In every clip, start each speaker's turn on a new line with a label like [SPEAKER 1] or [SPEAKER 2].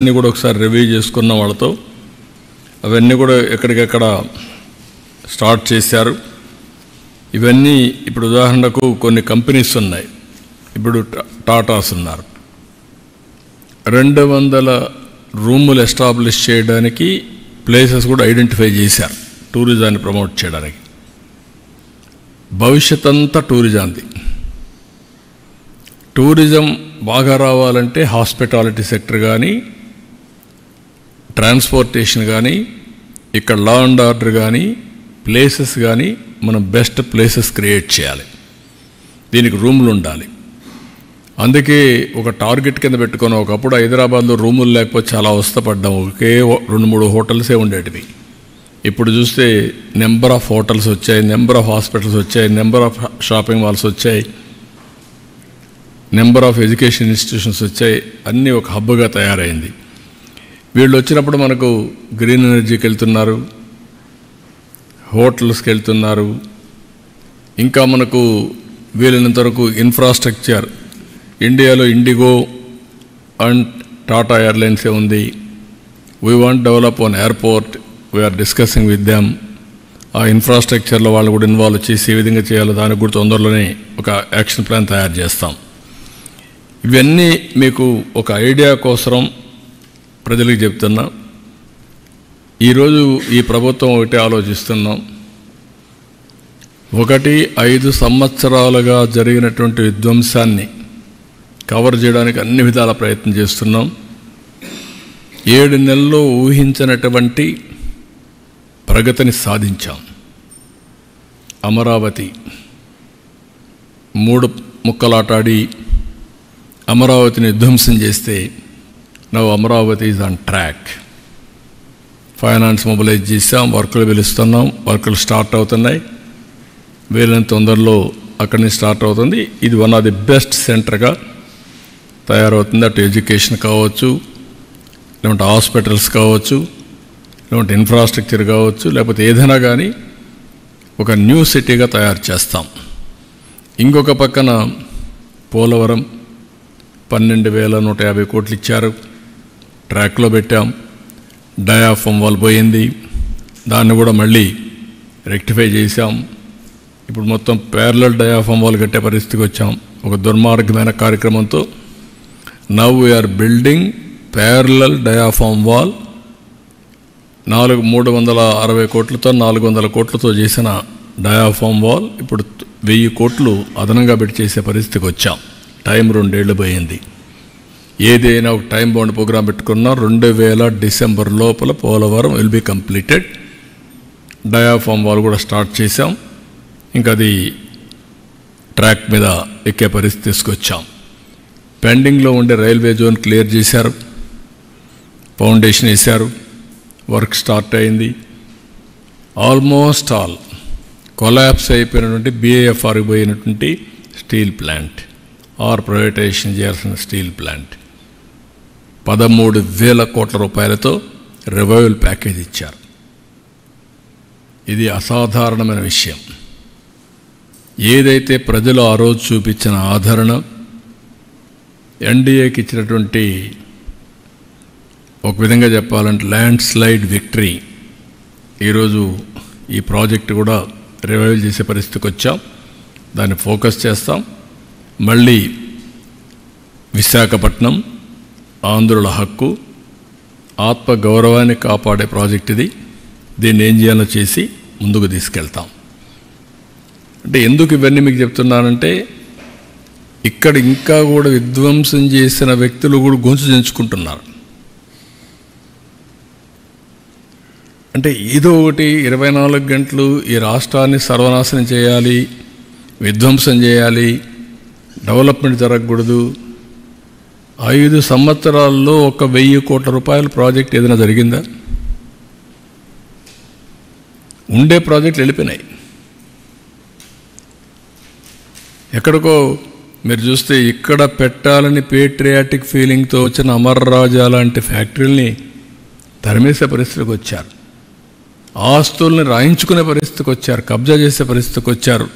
[SPEAKER 1] అన్నీ కూడా ఒకసారి రివ్యూ చేసుకున్న వాళ్ళతో అవన్నీ కూడా ఎక్కడికెక్కడ స్టార్ట్ చేశారు. ఇవన్నీ ఇప్పుడు ఉదాహరణకు కొన్ని కంపెనీస్ ఉన్నాయి. ఇప్పుడు టాటాస్ ఉన్నారు. 200 రూములు ఎస్టాబ్లిష్ చేయడానికి ప్లేసెస్ కూడా ఐడెంటిఫై చేశారు టూరిజాన్ని ప్రమోట్ చేయడానికి. భవిష్యత్ అంతా టూరిజంది. టూరిజం బాగా రావాలంటే హాస్పిటాలిటీ సెక్టర్ కానీ, ట్రాన్స్పోర్టేషన్ కానీ, ఇక్కడ లా అండ్ ఆర్డర్ కానీ, ప్లేసెస్ కానీ మనం బెస్ట్ ప్లేసెస్ క్రియేట్ చేయాలి. దీనికి రూములు ఉండాలి. అందుకే ఒక టార్గెట్ కింద పెట్టుకొని ఒకప్పుడు హైదరాబాద్లో రూములు లేకపోతే చాలా అవస్థపడ్డాం. ఒకే 2-3 హోటల్సే ఉండేటివి. ఇప్పుడు చూస్తే నెంబర్ ఆఫ్ హోటల్స్ వచ్చాయి, నెంబర్ ఆఫ్ హాస్పిటల్స్ వచ్చాయి, నెంబర్ ఆఫ్ షాపింగ్ మాల్స్ వచ్చాయి, నెంబర్ ఆఫ్ ఎడ్యుకేషన్ ఇన్స్టిట్యూషన్స్ వచ్చాయి. అన్నీ ఒక హబ్గా తయారైంది. వీళ్ళు వచ్చినప్పుడు మనకు గ్రీన్ ఎనర్జీకి వెళ్తున్నారు, హోటల్స్కి వెళ్తున్నారు. ఇంకా మనకు వీలైనంత వరకు ఇన్ఫ్రాస్ట్రక్చర్ ఇండియాలో ఇండిగో అండ్ టాటా ఎయిర్లైన్సే ఉంది. We want develop an airport. We are discussing with them. ఆ ఇన్ఫ్రాస్ట్రక్చర్లో వాళ్ళు కూడా ఇన్వాల్వ్ చేసి ఏ విధంగా చేయాలో దానికి కూడా తొందరలోనే ఒక యాక్షన్ ప్లాన్ తయారు చేస్తాం. ఇవన్నీ మీకు ఒక ఐడియా కోసం ప్రజలకు చెప్తున్నా. ఈరోజు ఈ ప్రభుత్వం ఒకటి ఆలోచిస్తున్నాం. 5 సంవత్సరాలుగా జరిగినటువంటి విధ్వంసాన్ని కవర్ చేయడానికి అన్ని విధాల ప్రయత్నం చేస్తున్నాం. 7 నెలల్లో ఊహించినటువంటి ప్రగతిని సాధించాం. అమరావతి 3 ముక్కలాటాడి అమరావతిని ధ్వంసం చేస్తే now Amaravati is on track. Finance mobilize చేసాం, వర్కులు పిలుస్తున్నాం, వర్కులు స్టార్ట్ అవుతున్నాయి. వీలైనంత తొందరలో అక్కడి నుంచి స్టార్ట్ అవుతుంది. ఇది వన్ ఆఫ్ ది బెస్ట్ సెంటర్గా తయారవుతుంది. అటు ఎడ్యుకేషన్ కావచ్చు, లేకుంటే హాస్పిటల్స్ కావచ్చు, లేకుంటే ఇన్ఫ్రాస్ట్రక్చర్ కావచ్చు, లేకపోతే ఏదైనా కానీ ఒక న్యూ సిటీగా తయారు చేస్తాం. ఇంకొక పక్కన పోలవరం 12,150 కోట్లు ఇచ్చారు, ట్రాక్లో పెట్టాం. డయాఫామ్ వాల్ పోయింది, దాన్ని కూడా మళ్ళీ రెక్టిఫై చేశాం. ఇప్పుడు మొత్తం ప్యారలల్ డయాఫామ్ వాల్ కట్టే పరిస్థితికి వచ్చాం. ఒక దుర్మార్గమైన కార్యక్రమంతో now we are building parallel diaphragm wall. 360 కోట్లతో 400 కోట్లతో చేసిన డయాఫామ్ వాల్ ఇప్పుడు 1000 కోట్లు అదనంగా పెట్టి చేసే పరిస్థితికి వచ్చాం. టైం 2 ఏళ్ళు పోయింది. ఏదైనా ఒక టైం బౌండ్ ప్రోగ్రాం పెట్టుకున్నా 2000 డిసెంబర్ లోపల Polavaram will be completed. Diaphragm wall కూడా స్టార్ట్ చేశాం. ఇంకా అది ట్రాక్ మీద ఎక్కే పరిస్థితి తీసుకొచ్చాం. పెండింగ్లో ఉండే రైల్వే జోన్ క్లియర్ చేశారు, ఫౌండేషన్ వేశారు, వర్క్ స్టార్ట్ అయింది. ఆల్మోస్ట్ ఆల్ కొలాప్స్ అయిపోయినటువంటి BIFR పోయినటువంటి స్టీల్ ప్లాంట్ ఆర్ ప్రైవేటైజేషన్ చేయాల్సిన స్టీల్ ప్లాంట్ 13,000 కోట్ల రూపాయలతో రివైవల్ ప్యాకేజ్ ఇచ్చారు. ఇది అసాధారణమైన విషయం. ఏదైతే ప్రజలు ఆ రోజు చూపించిన ఆదరణ, ఎన్డీఏకి ఇచ్చినటువంటి ఒక విధంగా చెప్పాలంటే ల్యాండ్ స్లైడ్ విక్టరీ, ఈరోజు ఈ ప్రాజెక్టు కూడా రివైవల్ చేసే పరిస్థితికి వచ్చాం. దాన్ని ఫోకస్ చేస్తాం. మళ్ళీ విశాఖపట్నం ఆంధ్రుల హక్కు, ఆత్మ గౌరవాన్ని కాపాడే ప్రాజెక్ట్ ఇది. దీన్ని ఏం చేయాలో చేసి ముందుకు తీసుకెళ్తాం. అంటే ఎందుకు ఇవన్నీ మీకు చెప్తున్నానంటే, ఇక్కడ ఇంకా కూడా విధ్వంసం చేసిన వ్యక్తులు కూడా గొంతు చించుకుంటున్నారు. అంటే ఏదో ఒకటి 24 గంటలు ఈ రాష్ట్రాన్ని సర్వనాశనం చేయాలి, విధ్వంసం చేయాలి, డెవలప్మెంట్ జరగకూడదు. 5 సంవత్సరాల్లో 1,000 కోట్ల రూపాయల ప్రాజెక్ట్ ఏదైనా జరిగిందా? ఉండే ప్రాజెక్టులు వెళ్ళిపోయినాయి. ఎక్కడికో మీరు చూస్తే ఇక్కడ పెట్టాలని పేట్రియాటిక్ ఫీలింగ్తో వచ్చిన అమర్ రాజా లాంటి ఫ్యాక్టరీల్ని తరిమేసే పరిస్థితికి వచ్చారు. ఆస్తుల్ని రాయించుకునే పరిస్థితికి వచ్చారు, కబ్జా చేసే పరిస్థితికి వచ్చారు.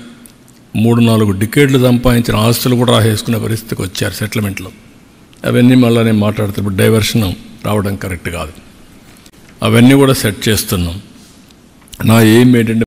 [SPEAKER 1] 3-4 డికేడ్లు సంపాదించిన ఆస్తులు కూడా రాసేసుకునే పరిస్థితికి వచ్చారు సెటిల్మెంట్లో. అవన్నీ మళ్ళీ నేను మాట్లాడుతున్నప్పుడు డైవర్షన్ రావడం కరెక్ట్ కాదు. అవన్నీ కూడా సెట్ చేస్తున్నాం. నా ఎయిమ్ ఏంటంటే